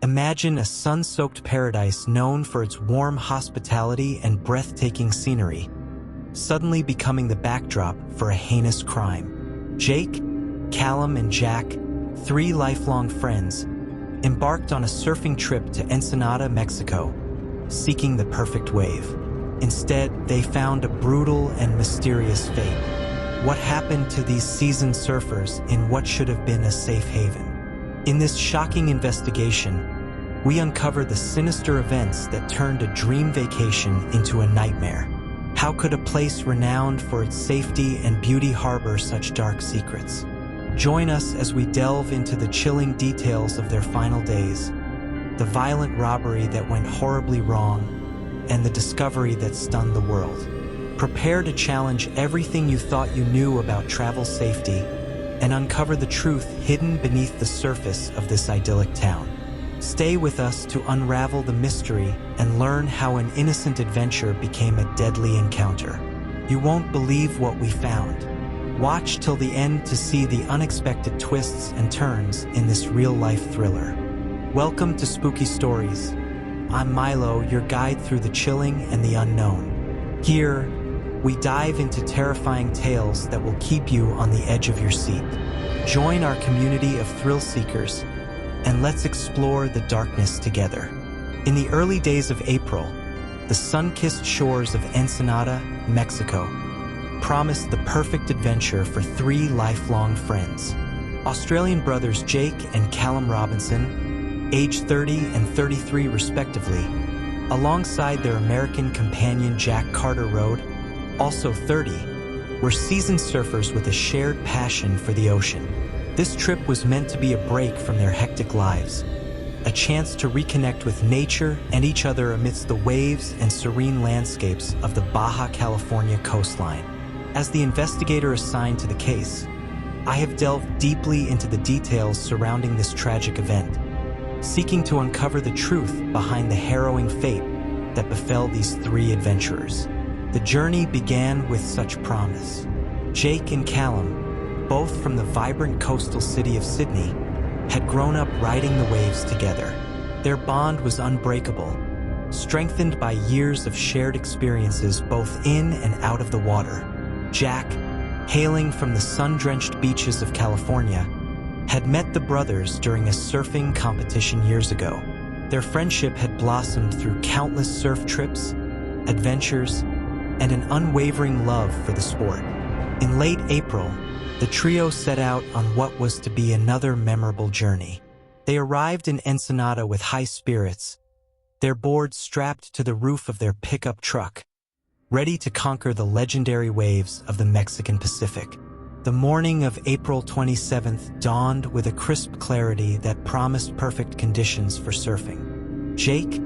Imagine a sun-soaked paradise known for its warm hospitality and breathtaking scenery, suddenly becoming the backdrop for a heinous crime. Jake, Callum, and Jack, three lifelong friends, embarked on a surfing trip to Ensenada, Mexico, seeking the perfect wave. Instead, they found a brutal and mysterious fate. What happened to these seasoned surfers in what should have been a safe haven? In this shocking investigation, we uncover the sinister events that turned a dream vacation into a nightmare. How could a place renowned for its safety and beauty harbor such dark secrets? Join us as we delve into the chilling details of their final days, the violent robbery that went horribly wrong, and the discovery that stunned the world. Prepare to challenge everything you thought you knew about travel safety and uncover the truth hidden beneath the surface of this idyllic town. Stay with us to unravel the mystery and learn how an innocent adventure became a deadly encounter. You won't believe what we found. Watch till the end to see the unexpected twists and turns in this real-life thriller. Welcome to Spooky Stories. I'm Milo, your guide through the chilling and the unknown. Here, we dive into terrifying tales that will keep you on the edge of your seat. Join our community of thrill seekers, and let's explore the darkness together. In the early days of April, the sun-kissed shores of Ensenada, Mexico, promised the perfect adventure for three lifelong friends. Australian brothers Jake and Callum Robinson, aged 30 and 33 respectively, alongside their American companion Jack Carter Road, also 30, were seasoned surfers with a shared passion for the ocean. This trip was meant to be a break from their hectic lives, a chance to reconnect with nature and each other amidst the waves and serene landscapes of the Baja California coastline. As the investigator assigned to the case, I have delved deeply into the details surrounding this tragic event, seeking to uncover the truth behind the harrowing fate that befell these three adventurers. The journey began with such promise. Jake and Callum, both from the vibrant coastal city of Sydney, had grown up riding the waves together. Their bond was unbreakable, strengthened by years of shared experiences both in and out of the water. Jack, hailing from the sun-drenched beaches of California, had met the brothers during a surfing competition years ago. Their friendship had blossomed through countless surf trips, adventures, and an unwavering love for the sport. In late April, the trio set out on what was to be another memorable journey. They arrived in Ensenada with high spirits, their boards strapped to the roof of their pickup truck, ready to conquer the legendary waves of the Mexican Pacific. The morning of April 27th dawned with a crisp clarity that promised perfect conditions for surfing. Jake,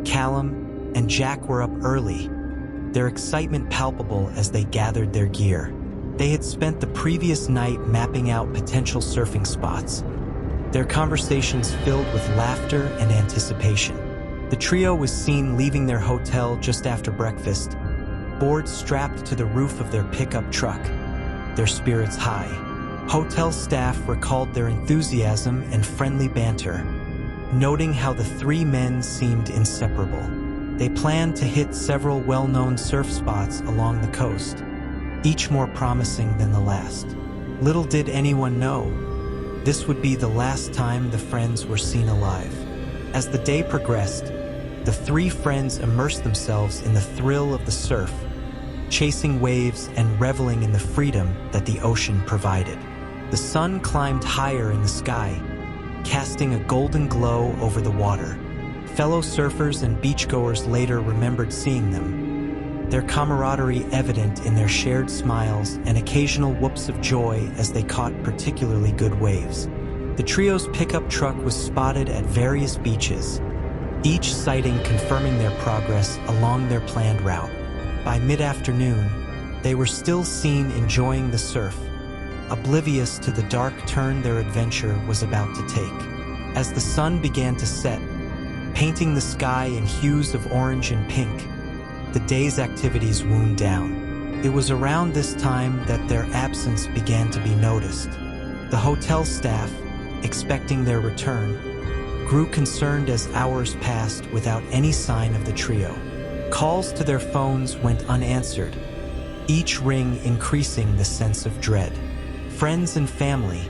Callum, and Jack were up early, their excitement palpable as they gathered their gear. They had spent the previous night mapping out potential surfing spots, their conversations filled with laughter and anticipation. The trio was seen leaving their hotel just after breakfast, boards strapped to the roof of their pickup truck, their spirits high. Hotel staff recalled their enthusiasm and friendly banter, noting how the three men seemed inseparable. They planned to hit several well-known surf spots along the coast, each more promising than the last. Little did anyone know, this would be the last time the friends were seen alive. As the day progressed, the three friends immersed themselves in the thrill of the surf, chasing waves and reveling in the freedom that the ocean provided. The sun climbed higher in the sky, casting a golden glow over the water. Fellow surfers and beachgoers later remembered seeing them, their camaraderie evident in their shared smiles and occasional whoops of joy as they caught particularly good waves. The trio's pickup truck was spotted at various beaches, each sighting confirming their progress along their planned route. By mid-afternoon, they were still seen enjoying the surf, oblivious to the dark turn their adventure was about to take. As the sun began to set, painting the sky in hues of orange and pink, the day's activities wound down. It was around this time that their absence began to be noticed. The hotel staff, expecting their return, grew concerned as hours passed without any sign of the trio. Calls to their phones went unanswered, each ring increasing the sense of dread. Friends and family,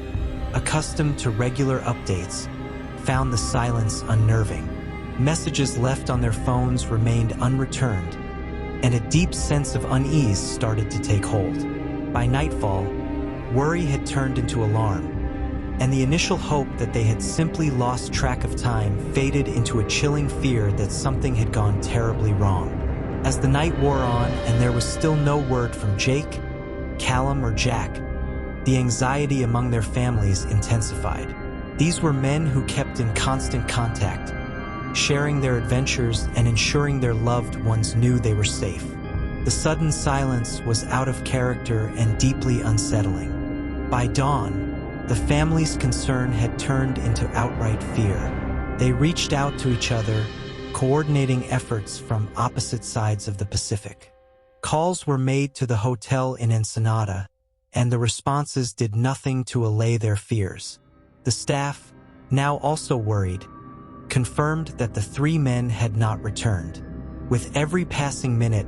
accustomed to regular updates, found the silence unnerving. Messages left on their phones remained unreturned, and a deep sense of unease started to take hold. By nightfall, worry had turned into alarm, and the initial hope that they had simply lost track of time faded into a chilling fear that something had gone terribly wrong. As the night wore on and there was still no word from Jake, Callum, or Jack, the anxiety among their families intensified. These were men who kept in constant contact, sharing their adventures and ensuring their loved ones knew they were safe. The sudden silence was out of character and deeply unsettling. By dawn, the family's concern had turned into outright fear. They reached out to each other, coordinating efforts from opposite sides of the Pacific. Calls were made to the hotel in Ensenada, and the responses did nothing to allay their fears. The staff, now also worried, confirmed that the three men had not returned. With every passing minute,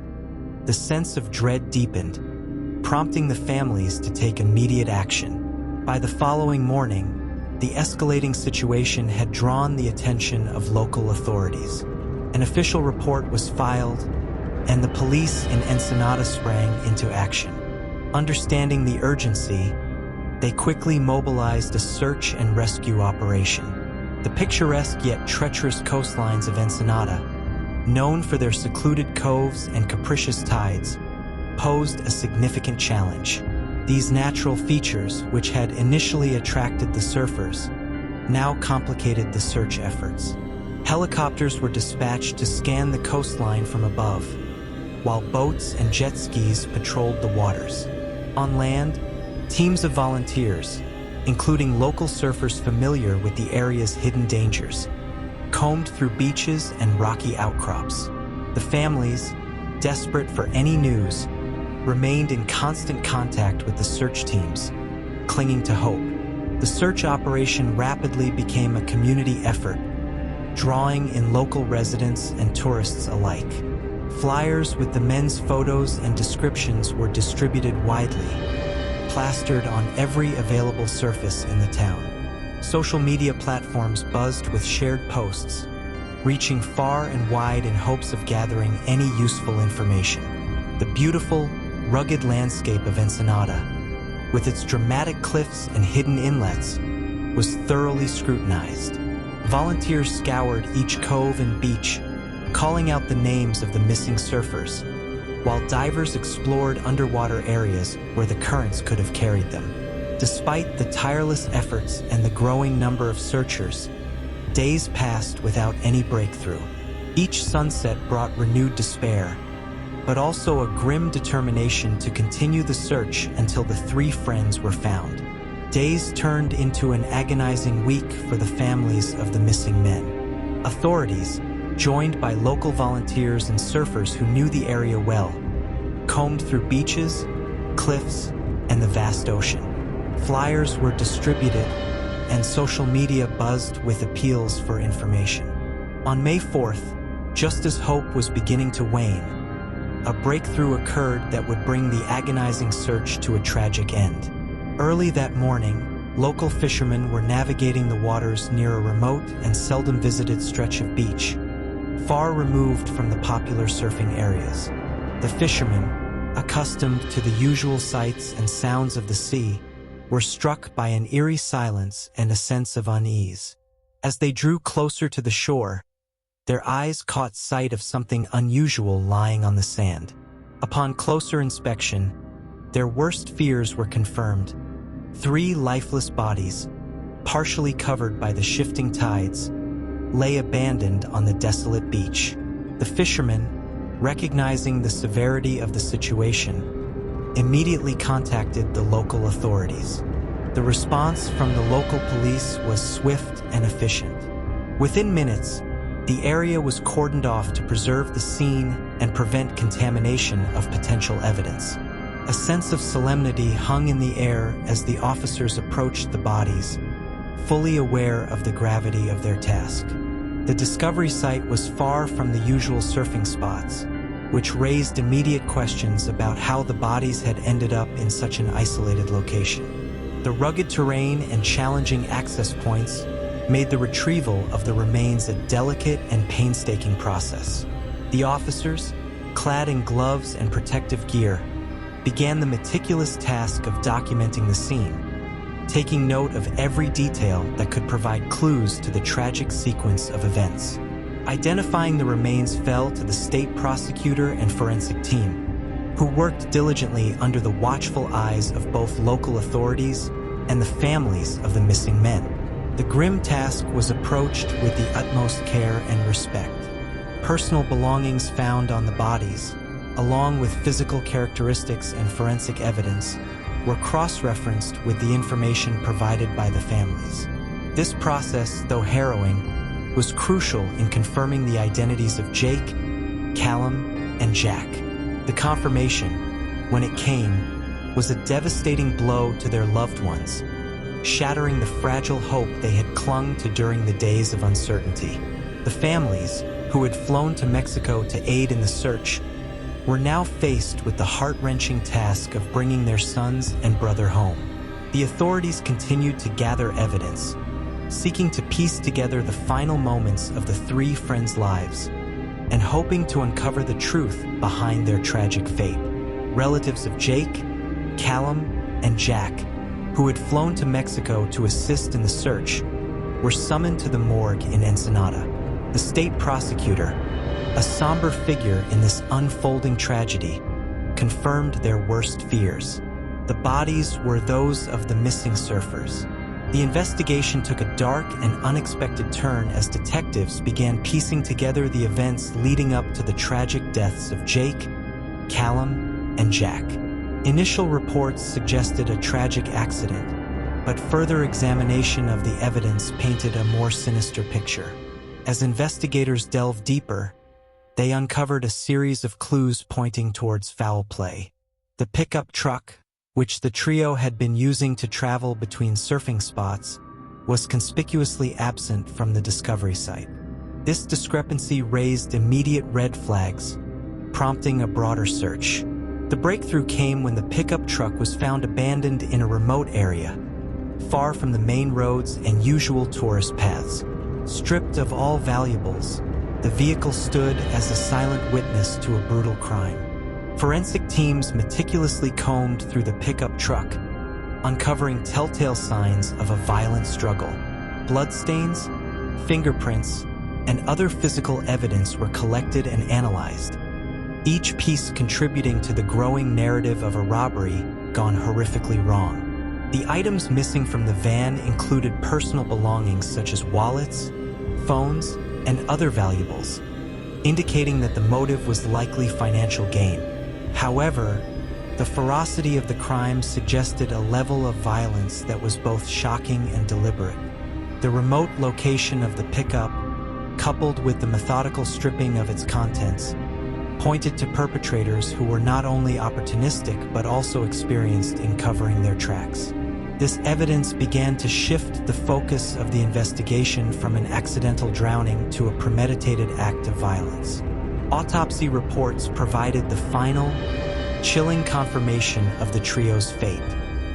the sense of dread deepened, prompting the families to take immediate action. By the following morning, the escalating situation had drawn the attention of local authorities. An official report was filed, and the police in Ensenada sprang into action. Understanding the urgency, they quickly mobilized a search and rescue operation. The picturesque yet treacherous coastlines of Ensenada, known for their secluded coves and capricious tides, posed a significant challenge. These natural features, which had initially attracted the surfers, now complicated the search efforts. Helicopters were dispatched to scan the coastline from above, while boats and jet skis patrolled the waters. On land, teams of volunteers, including local surfers familiar with the area's hidden dangers, combed through beaches and rocky outcrops. The families, desperate for any news, remained in constant contact with the search teams, clinging to hope. The search operation rapidly became a community effort, drawing in local residents and tourists alike. Flyers with the men's photos and descriptions were distributed widely, plastered on every available surface in the town. Social media platforms buzzed with shared posts, reaching far and wide in hopes of gathering any useful information. The beautiful, rugged landscape of Ensenada, with its dramatic cliffs and hidden inlets, was thoroughly scrutinized. Volunteers scoured each cove and beach, calling out the names of the missing surfers, while divers explored underwater areas where the currents could have carried them. Despite the tireless efforts and the growing number of searchers, days passed without any breakthrough. Each sunset brought renewed despair, but also a grim determination to continue the search until the three friends were found. Days turned into an agonizing week for the families of the missing men. Authorities, joined by local volunteers and surfers who knew the area well, combed through beaches, cliffs, and the vast ocean. Flyers were distributed, and social media buzzed with appeals for information. On May 4th, just as hope was beginning to wane, a breakthrough occurred that would bring the agonizing search to a tragic end. Early that morning, local fishermen were navigating the waters near a remote and seldom visited stretch of beach, far removed from the popular surfing areas. The fishermen, accustomed to the usual sights and sounds of the sea, were struck by an eerie silence and a sense of unease. As they drew closer to the shore, their eyes caught sight of something unusual lying on the sand. Upon closer inspection, their worst fears were confirmed. 3 lifeless bodies, partially covered by the shifting tides, lay abandoned on the desolate beach. The fishermen, recognizing the severity of the situation, immediately contacted the local authorities. The response from the local police was swift and efficient. Within minutes, the area was cordoned off to preserve the scene and prevent contamination of potential evidence. A sense of solemnity hung in the air as the officers approached the bodies, fully aware of the gravity of their task. The discovery site was far from the usual surfing spots, which raised immediate questions about how the bodies had ended up in such an isolated location. The rugged terrain and challenging access points made the retrieval of the remains a delicate and painstaking process. The officers, clad in gloves and protective gear, began the meticulous task of documenting the scene, taking note of every detail that could provide clues to the tragic sequence of events. Identifying the remains fell to the state prosecutor and forensic team, who worked diligently under the watchful eyes of both local authorities and the families of the missing men. The grim task was approached with the utmost care and respect. Personal belongings found on the bodies, along with physical characteristics and forensic evidence, were cross-referenced with the information provided by the families. This process, though harrowing, was crucial in confirming the identities of Jake, Callum, and Jack. The confirmation, when it came, was a devastating blow to their loved ones, shattering the fragile hope they had clung to during the days of uncertainty. The families, who had flown to Mexico to aid in the search, were now faced with the heart-wrenching task of bringing their sons and brother home. The authorities continued to gather evidence, seeking to piece together the final moments of the three friends' lives, and hoping to uncover the truth behind their tragic fate. Relatives of Jake, Callum, and Jack, who had flown to Mexico to assist in the search, were summoned to the morgue in Ensenada. The state prosecutor, a somber figure in this unfolding tragedy, confirmed their worst fears. The bodies were those of the missing surfers. The investigation took a dark and unexpected turn as detectives began piecing together the events leading up to the tragic deaths of Jake, Callum, and Jack. Initial reports suggested a tragic accident, but further examination of the evidence painted a more sinister picture. As investigators delved deeper, they uncovered a series of clues pointing towards foul play. The pickup truck, which the trio had been using to travel between surfing spots, was conspicuously absent from the discovery site. This discrepancy raised immediate red flags, prompting a broader search. The breakthrough came when the pickup truck was found abandoned in a remote area, far from the main roads and usual tourist paths. Stripped of all valuables, the vehicle stood as a silent witness to a brutal crime. Forensic teams meticulously combed through the pickup truck, uncovering telltale signs of a violent struggle. Bloodstains, fingerprints, and other physical evidence were collected and analyzed, each piece contributing to the growing narrative of a robbery gone horrifically wrong. The items missing from the van included personal belongings such as wallets, phones, and other valuables, indicating that the motive was likely financial gain. However, the ferocity of the crime suggested a level of violence that was both shocking and deliberate. The remote location of the pickup, coupled with the methodical stripping of its contents, pointed to perpetrators who were not only opportunistic but also experienced in covering their tracks. This evidence began to shift the focus of the investigation from an accidental drowning to a premeditated act of violence. Autopsy reports provided the final, chilling confirmation of the trio's fate.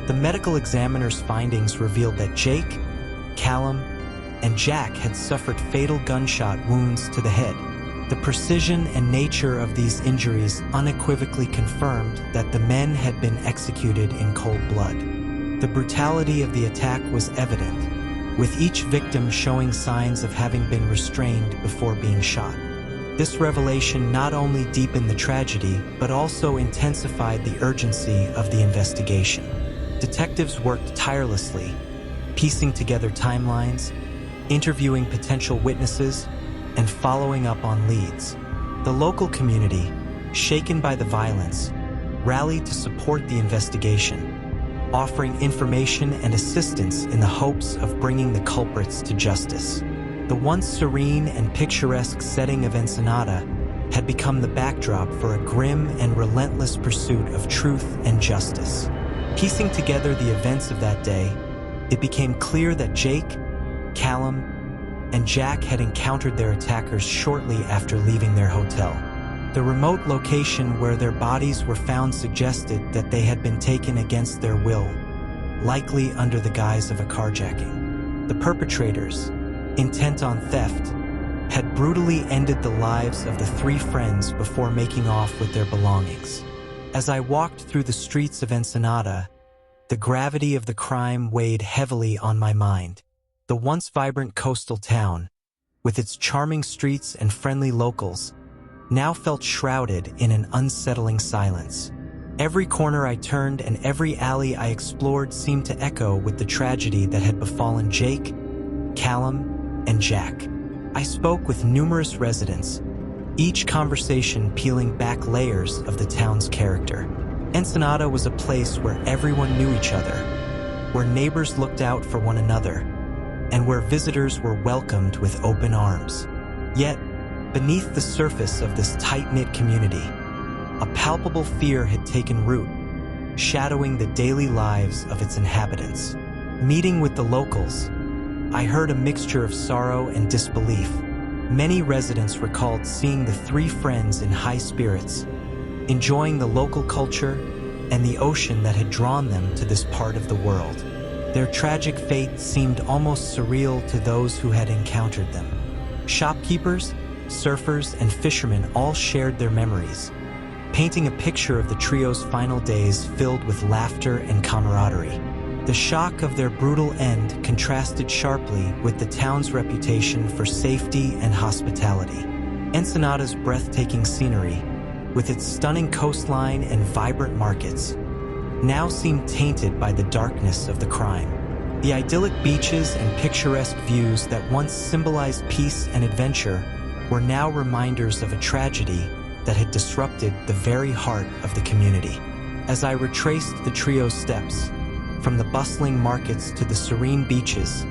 The medical examiner's findings revealed that Jake, Callum, and Jack had suffered fatal gunshot wounds to the head. The precision and nature of these injuries unequivocally confirmed that the men had been executed in cold blood. The brutality of the attack was evident, with each victim showing signs of having been restrained before being shot. This revelation not only deepened the tragedy, but also intensified the urgency of the investigation. Detectives worked tirelessly, piecing together timelines, interviewing potential witnesses, and following up on leads. The local community, shaken by the violence, rallied to support the investigation, offering information and assistance in the hopes of bringing the culprits to justice. The once serene and picturesque setting of Ensenada had become the backdrop for a grim and relentless pursuit of truth and justice. Piecing together the events of that day, it became clear that Jake, Callum, and Jack had encountered their attackers shortly after leaving their hotel. The remote location where their bodies were found suggested that they had been taken against their will, likely under the guise of a carjacking. The perpetrators, intent on theft, had brutally ended the lives of the three friends before making off with their belongings. As I walked through the streets of Ensenada, the gravity of the crime weighed heavily on my mind. The once vibrant coastal town, with its charming streets and friendly locals, now felt shrouded in an unsettling silence. Every corner I turned and every alley I explored seemed to echo with the tragedy that had befallen Jake, Callum, and Jack. I spoke with numerous residents, each conversation peeling back layers of the town's character. Ensenada was a place where everyone knew each other, where neighbors looked out for one another, and where visitors were welcomed with open arms. Yet, beneath the surface of this tight-knit community, a palpable fear had taken root, shadowing the daily lives of its inhabitants. Meeting with the locals, I heard a mixture of sorrow and disbelief. Many residents recalled seeing the three friends in high spirits, enjoying the local culture and the ocean that had drawn them to this part of the world. Their tragic fate seemed almost surreal to those who had encountered them. Shopkeepers, surfers, and fishermen all shared their memories, painting a picture of the trio's final days filled with laughter and camaraderie. The shock of their brutal end contrasted sharply with the town's reputation for safety and hospitality. Ensenada's breathtaking scenery, with its stunning coastline and vibrant markets, now seemed tainted by the darkness of the crime. The idyllic beaches and picturesque views that once symbolized peace and adventure were now reminders of a tragedy that had disrupted the very heart of the community. As I retraced the trio's steps, from the bustling markets to the serene beaches,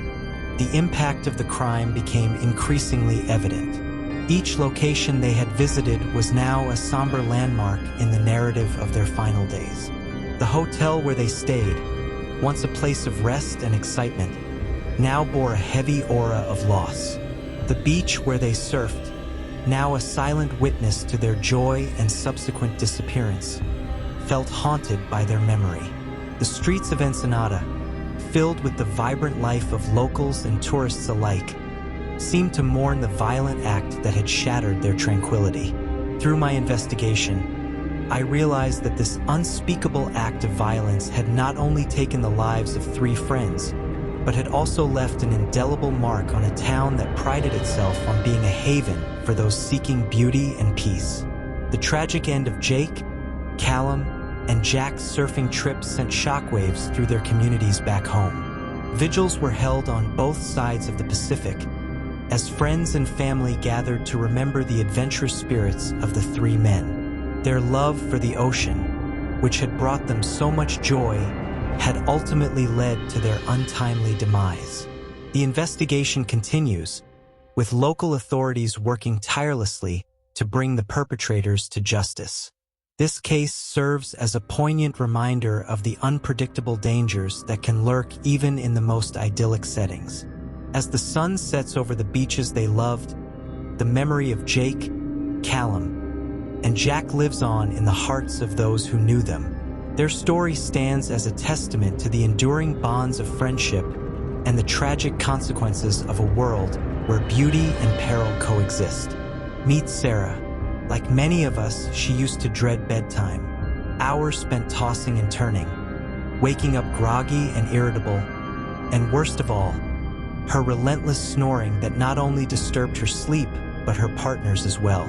the impact of the crime became increasingly evident. Each location they had visited was now a somber landmark in the narrative of their final days. The hotel where they stayed, once a place of rest and excitement, now bore a heavy aura of loss. The beach where they surfed, now a silent witness to their joy and subsequent disappearance, felt haunted by their memory. The streets of Ensenada, filled with the vibrant life of locals and tourists alike, seemed to mourn the violent act that had shattered their tranquility. Through my investigation, I realized that this unspeakable act of violence had not only taken the lives of three friends, but had also left an indelible mark on a town that prided itself on being a haven for those seeking beauty and peace. The tragic end of Jake, Callum, and Jack's surfing trip sent shockwaves through their communities back home. Vigils were held on both sides of the Pacific, as friends and family gathered to remember the adventurous spirits of the three men. Their love for the ocean, which had brought them so much joy, had ultimately led to their untimely demise. The investigation continues, with local authorities working tirelessly to bring the perpetrators to justice. This case serves as a poignant reminder of the unpredictable dangers that can lurk even in the most idyllic settings. As the sun sets over the beaches they loved, the memory of Jake, Callum, and Jack lives on in the hearts of those who knew them. Their story stands as a testament to the enduring bonds of friendship and the tragic consequences of a world where beauty and peril coexist. Meet Sarah. Like many of us, she used to dread bedtime, hours spent tossing and turning, waking up groggy and irritable, and worst of all, her relentless snoring that not only disturbed her sleep, but her partner's as well.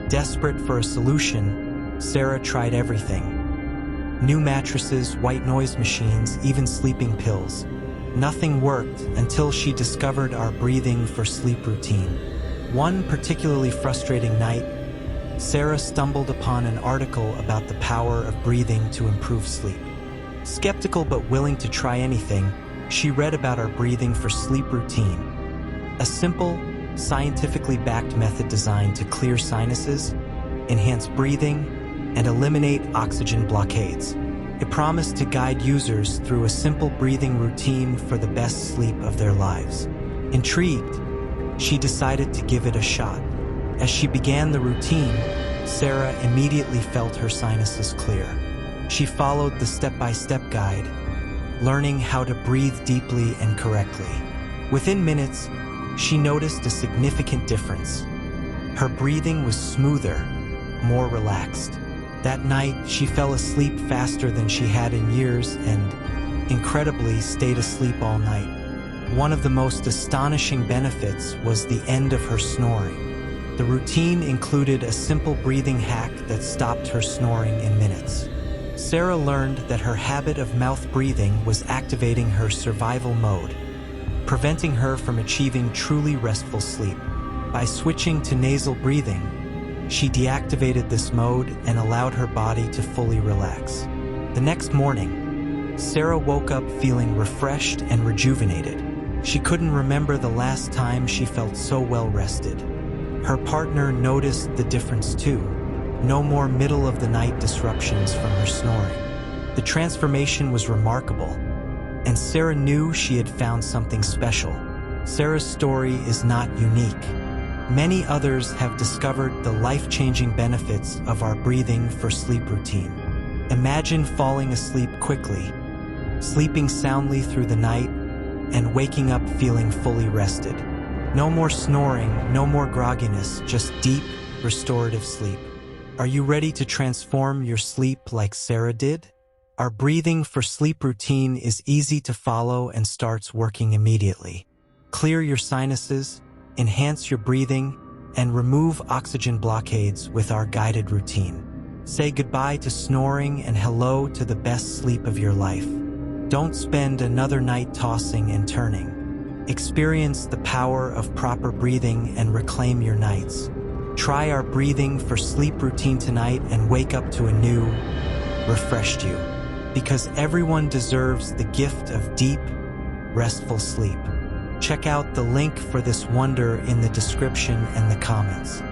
Desperate for a solution, Sarah tried everything. New mattresses, white noise machines, even sleeping pills. Nothing worked until she discovered our breathing for sleep routine. One particularly frustrating night, Sarah stumbled upon an article about the power of breathing to improve sleep. Skeptical but willing to try anything, she read about our breathing for sleep routine, a simple, scientifically backed method designed to clear sinuses, enhance breathing, and eliminate oxygen blockades. It promised to guide users through a simple breathing routine for the best sleep of their lives. Intrigued, she decided to give it a shot. As she began the routine, Sarah immediately felt her sinuses clear. She followed the step-by-step guide, learning how to breathe deeply and correctly. Within minutes, she noticed a significant difference. Her breathing was smoother, more relaxed. That night, she fell asleep faster than she had in years and, incredibly, stayed asleep all night. One of the most astonishing benefits was the end of her snoring. The routine included a simple breathing hack that stopped her snoring in minutes. Sarah learned that her habit of mouth breathing was activating her survival mode, preventing her from achieving truly restful sleep. By switching to nasal breathing, she deactivated this mode and allowed her body to fully relax. The next morning, Sarah woke up feeling refreshed and rejuvenated. She couldn't remember the last time she felt so well rested. Her partner noticed the difference too. No more middle-of-the-night disruptions from her snoring. The transformation was remarkable, and Sarah knew she had found something special. Sarah's story is not unique. Many others have discovered the life-changing benefits of our breathing for sleep routine. Imagine falling asleep quickly, sleeping soundly through the night, and waking up feeling fully rested. No more snoring, no more grogginess, just deep, restorative sleep. Are you ready to transform your sleep like Sarah did? Our breathing for sleep routine is easy to follow and starts working immediately. Clear your sinuses, enhance your breathing, and remove oxygen blockades with our guided routine. Say goodbye to snoring and hello to the best sleep of your life. Don't spend another night tossing and turning. Experience the power of proper breathing and reclaim your nights. Try our breathing for sleep routine tonight and wake up to a new, refreshed you. Because everyone deserves the gift of deep, restful sleep. Check out the link for this wonder in the description and the comments.